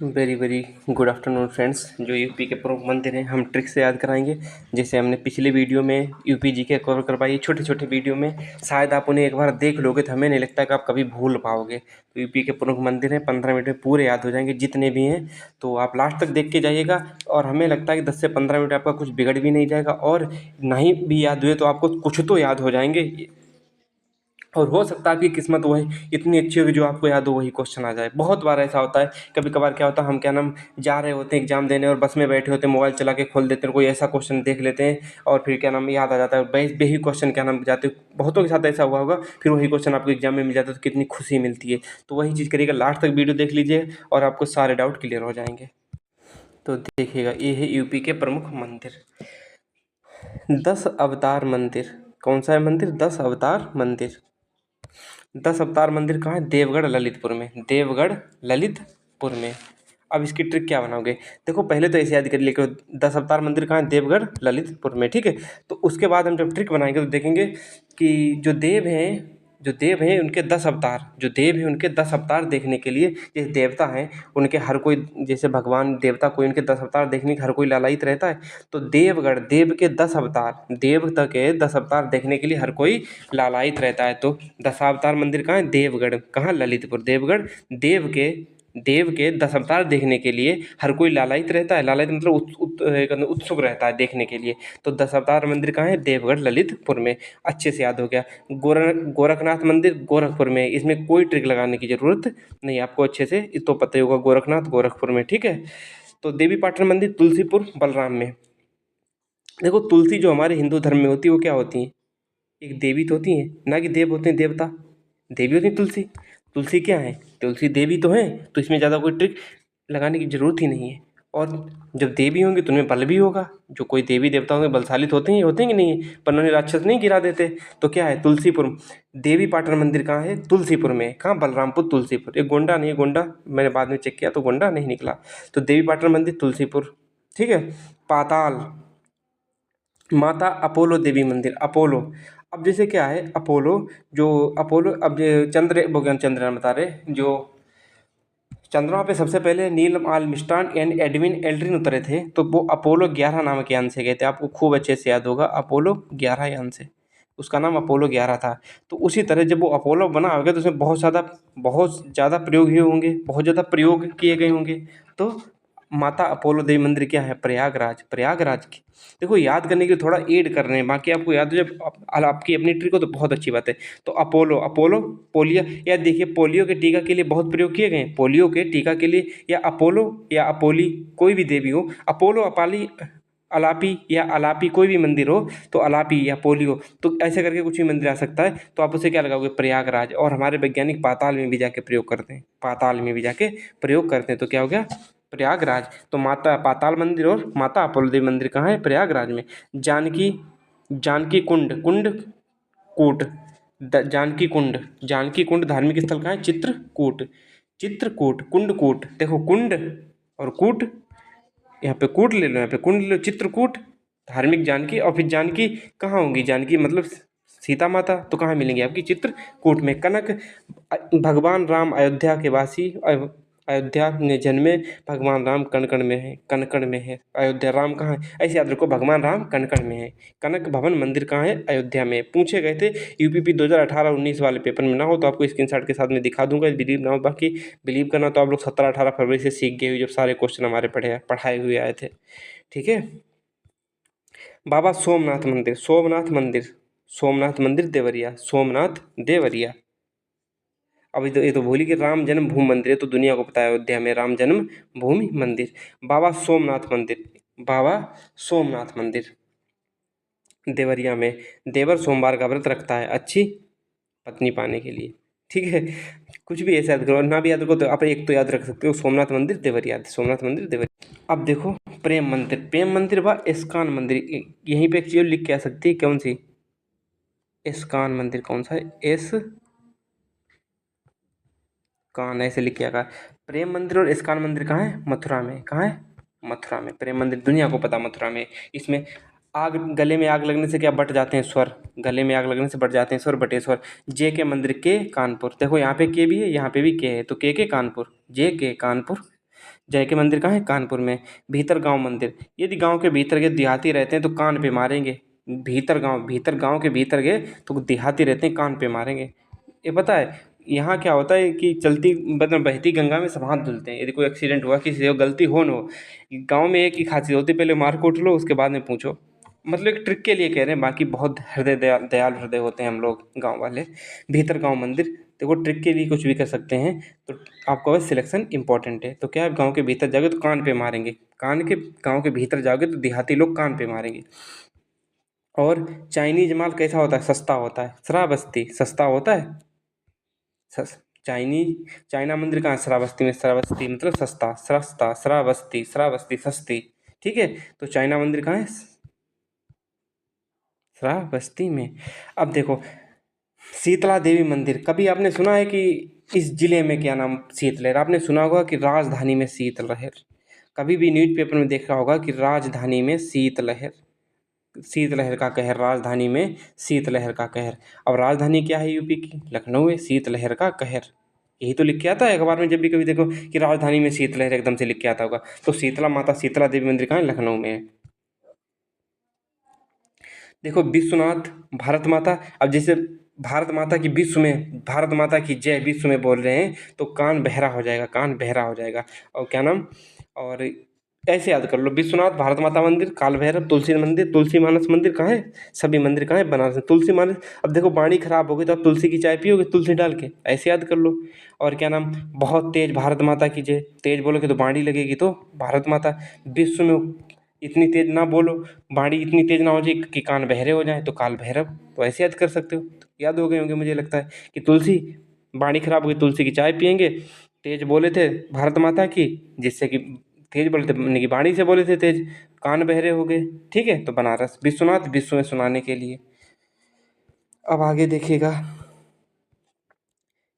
Very very good afternoon friends. जो UP के प्रमुख मंदिर हैं हम ट्रिक से याद कराएंगे। जैसे हमने पिछले वीडियो में यूपी जी के कवर करवाई, छोटे छोटे वीडियो में शायद आप उन्हें एक बार देख लोगे तो हमें नहीं लगता कि आप कभी भूल पाओगे। तो यूपी के प्रमुख मंदिर हैं, 15 मिनट में पूरे याद हो जाएंगे जितने भी हैं। तो आप लास्ट तक देख के जाइएगा और हमें लगता है कि 10 से 15 मिनट आपका कुछ बिगड़ भी नहीं जाएगा, और नहीं भी याद हुए तो आपको कुछ तो याद हो जाएंगे। और हो सकता है आपकी किस्मत वही इतनी अच्छी हो कि जो आपको याद हो वही क्वेश्चन आ जाए। बहुत बार ऐसा होता है। कभी कभार क्या होता है, हम क्या नाम जा रहे होते हैं एग्जाम देने और बस में बैठे होते हैं, मोबाइल चला के खोल देते हैं, कोई ऐसा क्वेश्चन देख लेते हैं और फिर क्या नाम याद आ जाता है, वही क्वेश्चन क्या नाम जाते। बहुतों के साथ ऐसा हुआ होगा, फिर वही क्वेश्चन आपको एग्जाम में मिल जाता है तो कितनी खुशी मिलती है। तो वही चीज़ करिएगा, लास्ट तक वीडियो देख लीजिए और आपको सारे डाउट क्लियर हो जाएंगे। तो देखिएगा, ये है यूपी के प्रमुख मंदिर। 10 अवतार मंदिर। कौन सा है मंदिर? 10 अवतार मंदिर। 10 अवतार मंदिर कहाँ है? देवगढ़ ललितपुर में। देवगढ़ ललितपुर में। अब इसकी ट्रिक क्या बनाओगे? देखो, पहले तो ऐसे याद कर लिया कि 10 अवतार मंदिर कहाँ है? देवगढ़ ललितपुर में, ठीक है। तो उसके बाद हम जब ट्रिक बनाएंगे तो देखेंगे कि जो देव हैं उनके 10 अवतार, जो देव हैं उनके 10 अवतार देखने के लिए, जैसे देवता हैं उनके हर कोई, जैसे भगवान देवता कोई उनके 10 अवतार देखने के हर कोई लालायित रहता है। तो देवगढ़ देव के 10 अवतार, देवता के 10 अवतार देखने के लिए हर कोई लालायित रहता है। तो दशावतार मंदिर कहाँ है? देवगढ़। कहाँ? ललितपुर। देवगढ़ देव के 10 अवतार देखने के लिए हर कोई लालायित रहता है। लालायित मतलब उत्सुक रहता है देखने के लिए। तो 10 अवतार मंदिर कहाँ है? देवगढ़ ललितपुर में। अच्छे से याद हो गया। गोरखनाथ मंदिर गोरखपुर में। इसमें कोई ट्रिक लगाने की जरूरत नहीं, आपको अच्छे से तो पता ही होगा, गोरखनाथ गोरखपुर में, ठीक है। तो देवी पाटन मंदिर तुलसीपुर बलराम में। देखो, तुलसी जो हमारे हिंदू धर्म में होती है वो क्या होती है? एक देवी तो होती है ना, कि देव होते हैं, देवता। देवी होती है तुलसी। तुलसी क्या है? तुलसी देवी तो है। तो इसमें ज़्यादा कोई ट्रिक लगाने की जरूरत ही नहीं है। और जब देवी होंगी तो उनमें बल भी होगा। जो कोई देवी देवता होंगे बलशाली तो होते हैं कि नहीं, पर उन्हें राक्षस नहीं गिरा देते। तो क्या है? तुलसीपुर। देवी पाटन मंदिर कहाँ है? तुलसीपुर में। कहाँ? बलरामपुर तुलसीपुर। ये गोंडा नहीं है, गोंडा मैंने बाद में चेक किया तो गोंडा नहीं निकला। तो देवी पाटन मंदिर तुलसीपुर, ठीक है। पाताल माता अपोलो देवी मंदिर। अपोलो, अब जैसे क्या है, अपोलो जो अपोलो, अब चंद्रयान बता रहे, जो चंद्रमा पे सबसे पहले Neil Armstrong and Edwin Aldrin उतरे थे, तो वो अपोलो 11 नामक यान से गए थे। आपको खूब अच्छे से याद होगा, अपोलो 11 यान से, उसका नाम अपोलो 11 था। तो उसी तरह जब वो अपोलो बना होगा तो उसमें बहुत ज़्यादा प्रयोग हुए होंगे, बहुत ज़्यादा प्रयोग किए गए होंगे। तो माता अपोलो देवी मंदिर क्या है? प्रयागराज। प्रयागराज की, देखो याद करने के लिए थोड़ा ऐड कर रहे हैं, बाकी आपको याद हो जब आपकी अपनी ट्रिक हो तो बहुत अच्छी बात है। तो अपोलो, अपोलो पोलियो, या देखिए पोलियो के टीका के लिए बहुत प्रयोग किए गए हैं। पोलियो के टीका के लिए या अपोलो या अपोली, कोई भी देवी हो, अपोलो अपाली अलापी या अलापी कोई भी मंदिर हो, तो अलापी या पोलियो, तो ऐसे करके कुछ भी मंदिर आ सकता है। तो आप उसे क्या लगाओगे? प्रयागराज। और हमारे वैज्ञानिक पाताल में भी जाके प्रयोग करते हैं, पाताल में भी जाके प्रयोग करते हैं। तो क्या हो गया? प्रयागराज। तो माता पाताल मंदिर और माता अपोलो देवी मंदिर कहाँ है? प्रयागराज में। जानकी जानकी कुंड, कूट जानकी कुंड धार्मिक स्थल कहाँ है? चित्रकूट। चित्रकूट, कुंडकूट, देखो कुंड और कूट, यहाँ पे कूट ले लो, यहाँ पे कुंड ले लो। चित्रकूट धार्मिक जानकी, और फिर जानकी कहाँ होंगी? जानकी मतलब सीता माता, तो कहाँ मिलेंगी आपकी? चित्रकूट में। कनक, भगवान राम अयोध्या के वासी, अयोध्या में जन्मे भगवान राम कनकण में है, कनकण में है। अयोध्या, राम कहाँ है? ऐसे याद रखो, भगवान राम कनकण में है। कनक भवन मंदिर कहाँ है? अयोध्या में। पूछे गए थे यूपीपी 2018-19 वाले पेपर में, ना हो तो आपको स्क्रीनशॉट के साथ में दिखा दूंगा, बिलीव ना हो। बाकी बिलीव करना तो आप लोग 17-18 फरवरी से सीख गए हुए, जब सारे क्वेश्चन हमारे पढ़ाए हुए आए थे, ठीक है। बाबा सोमनाथ मंदिर, सोमनाथ मंदिर देवरिया, सोमनाथ देवरिया। अब ये तो भूली कि राम जन्म भूमि मंदिर है, तो दुनिया को पता है अयोध्या में राम जन्म भूमि मंदिर। बाबा सोमनाथ मंदिर, बाबा सोमनाथ मंदिर देवरिया में। देवर सोमवार का व्रत रखता है अच्छी पत्नी पाने के लिए, ठीक है। कुछ भी ऐसा याद करो, ना भी याद रखो तो आप एक तो याद रख सकते हो, सोमनाथ मंदिर देवरिया, सोमनाथ मंदिर देवरिया। अब देखो, प्रेम मंदिर व इस्कॉन मंदिर, यहीं पे एक चीज लिख के आ सकती है, कौन सी? इस्कॉन मंदिर कौन सा है? कान ऐसे लिख के आएगा। प्रेम मंदिर और इस्कॉन मंदिर कहाँ है? मथुरा में। कहाँ है? मथुरा में। प्रेम मंदिर दुनिया को पता मथुरा में। इसमें आग, गले में आग लगने से क्या बट जाते हैं? स्वर। गले में आग लगने से बट जाते हैं स्वर, बटेश्वर। जे के मंदिर के कानपुर, देखो यहाँ पे के भी है, यहाँ पे भी के है, तो के कानपुर, जे के कानपुर, जय के मंदिर कहाँ है? कानपुर में। भीतर गांव मंदिर, यदि गांव के भीतर के देहाती रहते हैं तो कान पे मारेंगे। भीतर गांव के भीतर गए तो देहाती रहते हैं, कान पे मारेंगे। ये पता है यहाँ क्या होता है कि चलती मतलब बहती गंगा में सब हाथ धुलते हैं। यदि कोई एक्सीडेंट हुआ, किसी से गलती हो न हो, गाँव में एक ही खासियत होती है, पहले मार कूट लो उसके बाद में पूछो। मतलब एक ट्रिक के लिए कह रहे हैं, बाकी बहुत दयालु हृदय होते हैं हम लोग गाँव वाले। भीतर गाँव मंदिर, देखो ट्रिक के लिए कुछ भी कर सकते हैं। तो आपका बस सिलेक्शन इंपॉर्टेंट है। तो क्या है, गाँव के भीतर जाओगे तो कान पे मारेंगे, गाँव के भीतर जाओगे तो देहाती लोग कान पे मारेंगे। और चाइनीज माल कैसा होता है? सस्ता होता है। श्रावस्ती सस्ता होता है। सस चाइना मंदिर कहाँ है? श्रावस्ती में। श्रावस्ती मतलब सस्ता, सस्ता, श्रावस्ती, श्रावस्ती सस्ती। ठीक है, तो चाइना मंदिर कहाँ है? श्रावस्ती में। अब देखो शीतला देवी मंदिर, कभी आपने सुना है कि इस जिले में क्या नाम शीतलहर? आपने सुना होगा कि राजधानी में शीतलहर, कभी भी न्यूज़पेपर में देखा होगा कि राजधानी में शीतलहर, शीतलहर का कहर, राजधानी में शीतलहर का कहर। अब राजधानी क्या है यूपी की? लखनऊ है। शीतलहर का कहर, यही तो लिख के आता है अखबार में जब भी कभी देखो कि राजधानी में शीतलहर, एकदम से लिख के आता होगा। तो शीतला माता, शीतला देवी मंदिर कहाँ है? लखनऊ में है। देखो विश्वनाथ, भारत माता, अब जैसे भारत माता की विश्व में, भारत माता की जय विश्व में बोल रहे हैं तो कान बहरा हो जाएगा, कान बहरा हो जाएगा। और क्या नाम, और ऐसे याद कर लो, विश्वनाथ, भारत माता मंदिर, काल भैरव, तुलसी मंदिर, तुलसी मानस मंदिर कहाँ है? सभी मंदिर कहाँ है? बनारस में। तुलसी मानस, अब देखो वाणी खराब हो गई तो आप तुलसी की चाय पियोगे तुलसी डाल के? ऐसे याद कर लो। और क्या नाम, बहुत तेज, भारत माता की जय, तेज बोलोगे तो वाणी लगेगी, तो भारत माता। विश्व में इतनी तेज ना बोलो, वाणी इतनी तेज ना हो जाए कि कान बहरे हो जाए, तो काल भैरव। तो ऐसे याद कर सकते हो, तो याद हो गए होंगे मुझे लगता है कि तुलसी, वाणी खराब हो गई तुलसी की चाय पियेंगे, तेज बोले थे भारत माता की, जिससे कि तेज बोले थे यानी कि वाणी से बोले थे तेज, कान बहरे हो गए। ठीक है, तो बनारस, विश्वनाथ विश्व में सुनाने के लिए। अब आगे देखिएगा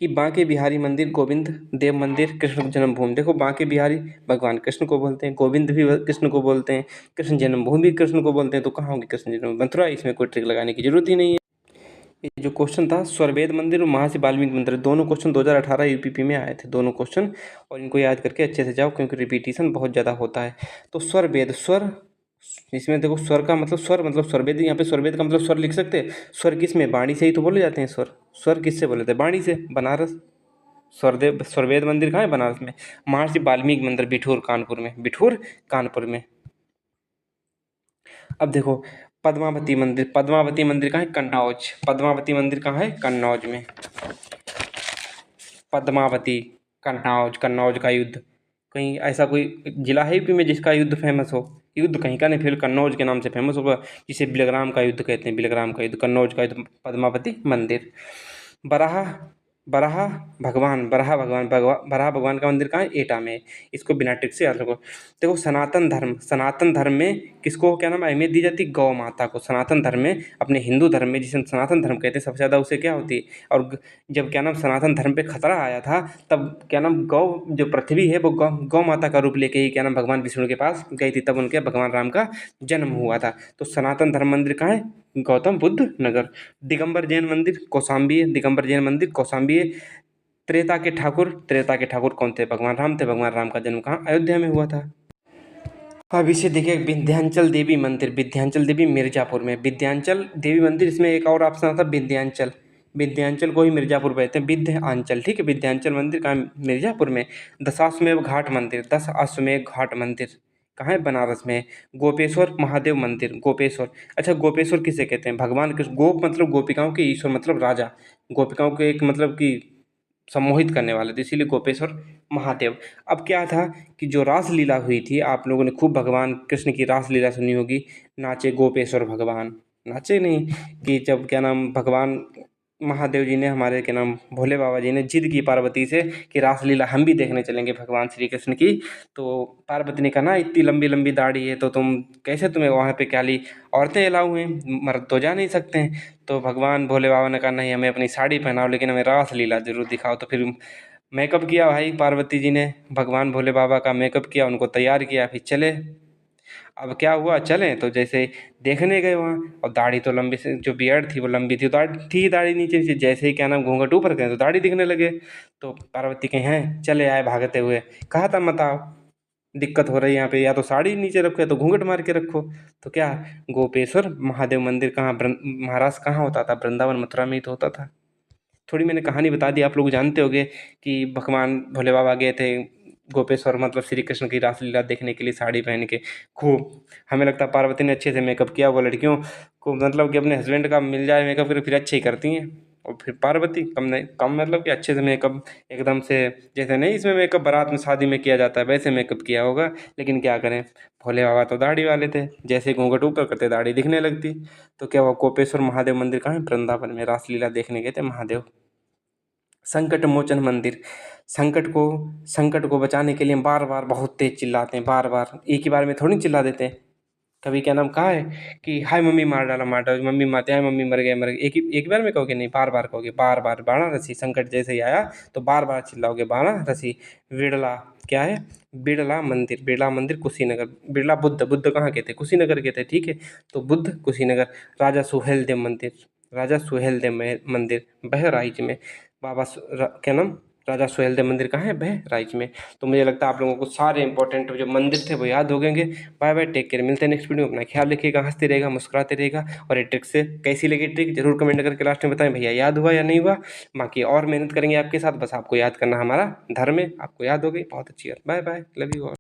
कि बांके बिहारी मंदिर, गोविंद देव मंदिर, कृष्ण जन्मभूमि। देखो बांके बिहारी भगवान कृष्ण को बोलते हैं, गोविंद भी कृष्ण को बोलते हैं, कृष्ण जन्मभूमि भी कृष्ण को बोलते हैं। तो कहाँ होगी कृष्ण जन्मभूमि? मथुरा। इसमें कोई ट्रिक लगाने की जरूरत ही नहीं है। ये जो क्वेश्चन था, स्वरवेद मंदिर और महर्षि वाल्मीकि मंदिर, दोनों क्वेश्चन 2018 यूपीपी में आए थे, दोनों क्वेश्चन। और इनको याद करके अच्छे से जाओ क्योंकि रिपीटिशन बहुत ज़्यादा होता है। तो स्वरवेद, स्वर, इसमें देखो स्वर का मतलब स्वर, मतलब स्वरवेद, यहाँ पे स्वरवेद का मतलब स्वर लिख सकते हैं। स्वर किस में? वाणी से ही तो बोले जाते हैं स्वर। स्वर किससे बोले थे? वाणी से। बनारस। स्वरवेद मंदिर कहाँ है? बनारस में। महर्षि वाल्मीकि मंदिर, बिठूर कानपुर में, बिठूर कानपुर में। अब देखो पद्मावती मंदिर, पद्मावती मंदिर कहाँ है? कन्नौज। पद्मावती मंदिर कहाँ है? कन्नौज में। पद्मावती, कन्नौज, कन्नौज का युद्ध, कहीं ऐसा कोई जिला है यूपी में जिसका युद्ध फेमस हो? युद्ध कहीं का नहीं, फिर कन्नौज के नाम से फेमस होगा, जिसे बिलग्राम का युद्ध कहते हैं, बिलग्राम का युद्ध, कन्नौज का युद्ध, पद्मावती मंदिर। बराह, बराह बराह भगवान का मंदिर कहाँ है? एटा में। इसको बिना ट्रिक से याद रखो। देखो सनातन धर्म, सनातन धर्म में किसको क्या नाम अहमियत दी जाती है? गौ माता को। सनातन धर्म में, अपने हिंदू धर्म में जिसे हम सनातन धर्म कहते हैं, सबसे ज़्यादा उसे क्या होती है? और जब क्या नाम सनातन धर्म पे खतरा आया था, तब क्या नाम गौ, जो पृथ्वी है वो गौ माता का रूप लेके ही क्या नाम भगवान विष्णु के पास गई थी, तब उनके भगवान राम का जन्म हुआ था। तो सनातन धर्म मंदिर कहाँ है? गौतम बुद्ध नगर। दिगंबर जैन मंदिर कौशाम्बी है, दिगंबर जैन मंदिर कौशाम्बी है। त्रेता के ठाकुर, त्रेता के ठाकुर कौन थे? भगवान राम थे। भगवान राम का जन्म कहाँ? अयोध्या में हुआ था। अब इसे देखिए, विंध्याचल देवी मंदिर, विंध्याचल देवी मिर्जापुर में। विंध्याचल देवी मंदिर, इसमें एक और ऑप्शन आता है विंध्याचल, विंध्याचल को ही मिर्जापुर कहते हैं, विंध्याचल। ठीक है, विंध्याचल मंदिर कहाँ? मिर्जापुर में। दशाश्वमेध घाट मंदिर, दशाश्वमेध घाट मंदिर कहाँ है? बनारस में। गोपेश्वर महादेव मंदिर, गोपेश्वर। अच्छा, गोपेश्वर किसे कहते हैं? भगवान कृष्ण, गोप मतलब गोपिकाओं के, ईश्वर मतलब राजा, गोपिकाओं के एक मतलब कि सम्मोहित करने वाले थे, इसीलिए गोपेश्वर महादेव। अब क्या था कि जो रासलीला हुई थी, आप लोगों ने खूब भगवान कृष्ण की रासलीला सुनी होगी, नाचे गोपेश्वर भगवान, नाचे नहीं, कि जब क्या नाम भगवान महादेव जी ने, हमारे क्या नाम भोले बाबा जी ने जिद की पार्वती से कि रासलीला हम भी देखने चलेंगे भगवान श्री कृष्ण की। तो पार्वती ने कहा ना, इतनी लंबी लंबी दाढ़ी है तो तुम कैसे, तुम्हें वहाँ पे क्या ली, औरतें अलाउ हैं, मर्द तो जा नहीं सकते हैं। तो भगवान भोले बाबा ने कहा नहीं, हमें अपनी साड़ी पहनाओ लेकिन हमें रासलीला जरूर दिखाओ। तो फिर मेकअप किया भाई, पार्वती जी ने भगवान भोले बाबा का मेकअप किया, उनको तैयार किया, फिर चले। अब क्या हुआ, चले तो जैसे देखने गए वहाँ, और दाढ़ी तो लंबी से, जो बियर्ड थी वो लंबी थी, दाढ़ी थी, दाढ़ी नीचे से, जैसे ही क्या नाम घूंघट ऊपर करें तो दाढ़ी दिखने लगे। तो पार्वती कहीं हैं, चले आए भागते हुए, कहा था मत आओ। दिक्कत हो रही है यहाँ पे, या तो साड़ी नीचे रखो या तो घूंघट मार के रखो। तो क्या, गोपेश्वर महादेव मंदिर कहाँ, महाराष्ट्र कहाँ होता था? वृंदावन मथुरा में ही तो होता था। थोड़ी मैंने कहानी बता दी, आप लोग जानते होंगे कि भगवान भोले बाबा गए थे गोपेश्वर, मतलब श्री कृष्ण की रासलीला देखने के लिए साड़ी पहन के। खूब, हमें लगता है पार्वती ने अच्छे से मेकअप किया, वो लड़कियों को मतलब कि अपने हस्बैंड का मिल जाए मेकअप फिर अच्छे ही करती हैं। और फिर पार्वती कम नहीं कम, मतलब कि अच्छे से मेकअप एकदम से, जैसे नहीं इसमें मेकअप बारात में शादी में किया जाता है वैसे मेकअप किया होगा। लेकिन क्या करें, भोले बाबा तो दाढ़ी वाले थे, जैसे घूंघट ऊपर करते दाढ़ी दिखने लगती। तो क्या हुआ, कोपेश्वर महादेव मंदिर कहाँ है? वृंदावन में रासलीला देखने गए थे महादेव। संकट मोचन मंदिर, संकट को बचाने के लिए बार बार बहुत तेज चिल्लाते हैं, बार बार एक ही बार में थोड़ी चिल्ला देते हैं। कभी क्या नाम कहा है कि हाय मम्मी मार डाला, मार डाला, मम्मी मारते हैं, मम्मी मर गए मर गए, एक बार में कहोगे नहीं, बार बार कहोगे, बार बार। बाणा रसी, संकट जैसे ही आया तो बार बार चिल्लाओगे बाणा रसी। बिड़ला, क्या है? बिड़ला मंदिर, बिड़ला मंदिर कुशीनगर। बिड़ला बुद्ध, बुद्ध कहाँ के थे? कुशीनगर के थे, ठीक है। तो बुद्ध कुशीनगर। राजा सुहेल देव मंदिर, राजा सुहेल देव मंदिर बहराइच में। क्या नाम, राजा सुहेल देव मंदिर कहाँ है? बहराइच में। तो मुझे लगता है आप लोगों को सारे इंपॉर्टेंट जो मंदिर थे वो याद हो गएंगे। बाय बाय, टेक केयर, मिलते हैं नेक्स्ट वीडियो में। अपना ख्याल रखिएगा, हंसते रहेगा, मुस्कुराते रहेगा। और ये ट्रिक से कैसी लगी ट्रिक जरूर कमेंट करके लास्ट में बताएं भैया, याद हुआ या नहीं हुआ। बाकी और मेहनत करेंगे आपके साथ, बस आपको याद करना हमारा धर्म है, आपको याद हो गई, बहुत अच्छी बात। Bye bye, love you all.